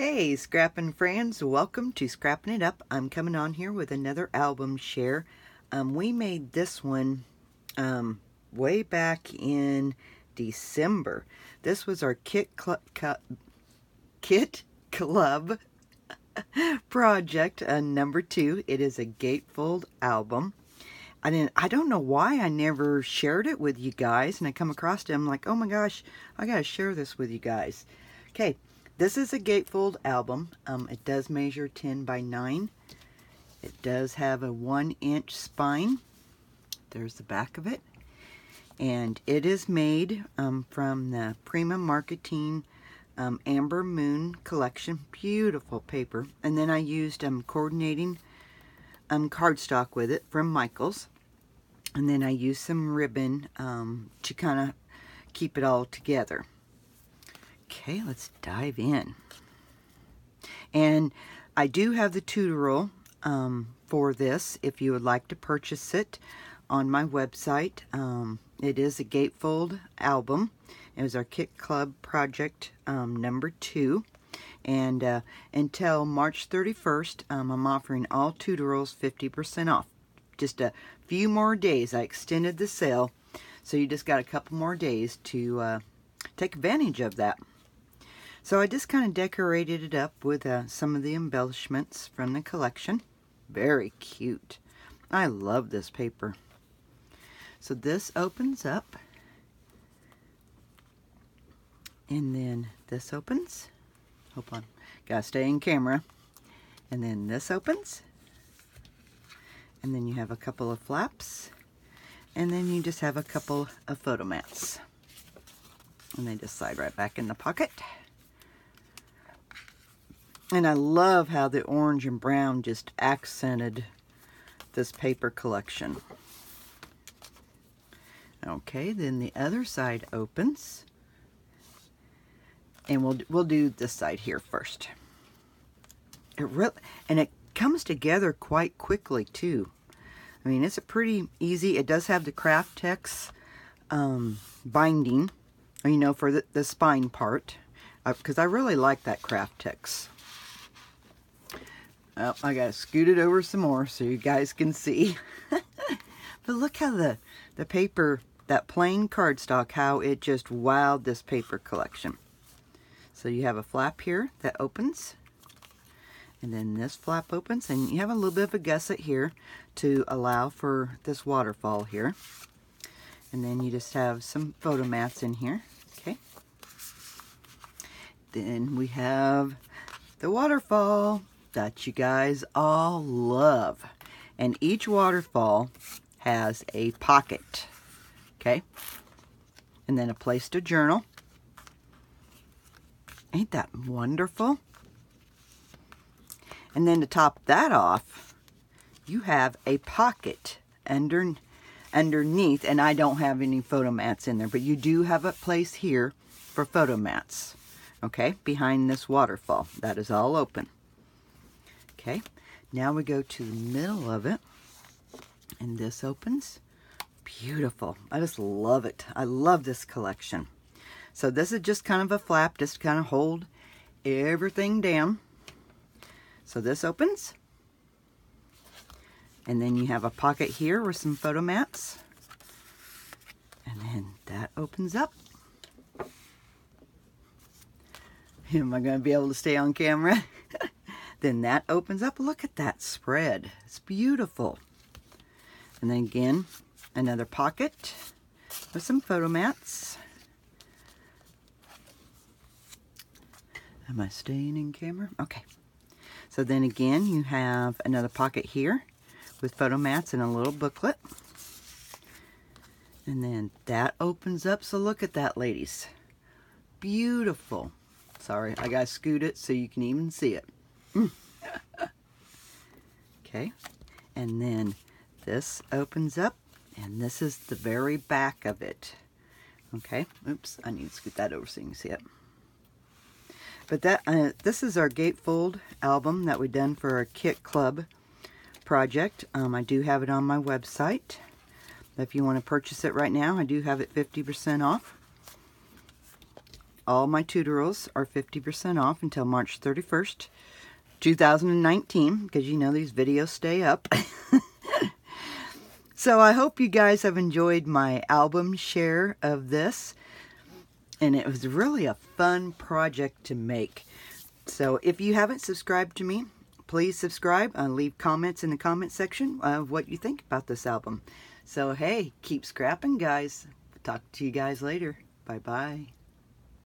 Hey, Scrappin' friends, welcome to Scrappin' It Up. I'm coming on here with another album share. We made this one way back in December. This was our Kit Club project number 2. It is a Gatefold album. I don't know why I never shared it with you guys, and I come across it, I'm like, oh my gosh, I gotta share this with you guys. Okay. This is a Gatefold album. It does measure 10 by 9. It does have a 1-inch spine. There's the back of it. And it is made from the Prima Marketing Amber Moon collection. Beautiful paper. And then I used coordinating cardstock with it from Michaels. And then I used some ribbon to kind of keep it all together. Okay, let's dive in. And I do have the tutorial for this if you would like to purchase it on my website. It is a Gatefold album. It was our Kit Club project number 2. And until March 31st, I'm offering all tutorials 50% off. Just a few more days. I extended the sale, so you just got a couple more days to take advantage of that. So I just kind of decorated it up with some of the embellishments from the collection. Very cute. I love this paper. So this opens up. And then this opens. Hold on. Gotta stay in camera. And then this opens. And then you have a couple of flaps. And then you just have a couple of photo mats. And they just slide right back in the pocket. And I love how the orange and brown just accented this paper collection. Okay, then the other side opens. And we'll do this side here first. It comes together quite quickly too. I mean, it's a pretty easy. It does have the Craft Tex binding, you know, for the spine part, because I really like that Craft Tex. Oh, I gotta scoot it over some more so you guys can see. But look how the paper, that plain cardstock, how it just wowed this paper collection. So you have a flap here that opens. And then this flap opens. And you have a little bit of a gusset here to allow for this waterfall here. And then you just have some photo mats in here. Okay. Then we have the waterfall that you guys all love. And each waterfall has a pocket. Okay. And then a place to journal. Ain't that wonderful? And then to top that off, you have a pocket underneath, and I don't have any photo mats in there, but you do have a place here for photo mats. Okay, behind this waterfall. That is all open. Okay, now we go to the middle of it, and this opens. Beautiful. I just love it. I love this collection. So this is just kind of a flap, just to kind of hold everything down. So this opens. And then you have a pocket here with some photo mats. And then that opens up. Am I going to be able to stay on camera? Then that opens up. Look at that spread. It's beautiful. And then again, another pocket with some photo mats. Am I staying in camera? Okay. So then again, you have another pocket here with photo mats and a little booklet. And then that opens up. So look at that, ladies. Beautiful. Sorry, I gotta scoot it so you can even see it. Okay. And then this opens up, and this is the very back of it. Okay. Oops, I need to scoot that over so you can see it. But this is our Gatefold album that we done for our Kit Club project. I do have it on my website. If you want to purchase it right now, I do have it 50% off. all my tutorials are 50% off until March 31st, 2019, because you know these videos stay up. So I hope you guys have enjoyed my album share of this. And it was really a fun project to make. So if you haven't subscribed to me, please subscribe and leave comments in the comment section of what you think about this album. So hey, keep scrapping, guys. Talk to you guys later. Bye-bye.